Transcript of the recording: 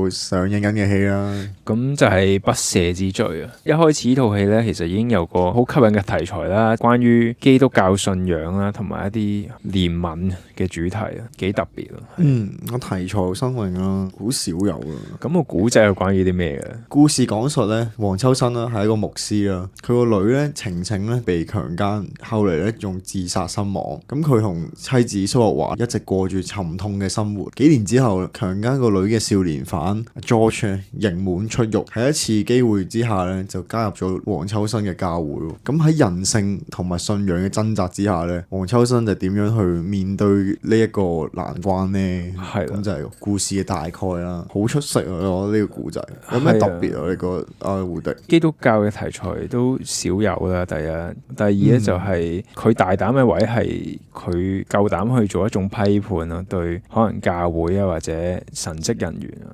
度上映緊嘅戲啦。咁就係不赦之罪啊！一開始呢套戲咧，其實已經有個好吸引嘅題材啦，關於基督教信仰啦，同埋一啲憐憫嘅主題啊，幾特別啊。個題材好新穎啦，好少有啊。咁個古仔係關於啲咩嘅？故事講述咧，黃秋生啦係一個牧師啦，佢個女咧晴晴咧被強姦，後嚟咧仲自殺身亡。咁佢同妻子蘇玉華一直過住沉痛嘅生活。幾年之後，強姦個女嘅少年犯 George 刑滿出獄，喺一次機會之下咧就加入咗黃秋生嘅教會。咁喺人性同埋信仰嘅掙扎之下咧，黃秋生就點樣去面對呢一個難關呢？係啦咁就係故事嘅大概啦，好出色啊！我覺得呢個故仔有咩特別啊？你覺得阿胡迪？基督教嘅題材都少有啦，第一，第二咧就係佢大膽嘅位係佢夠膽去做一種批判啊，對可能教會啊或者神職人員啊。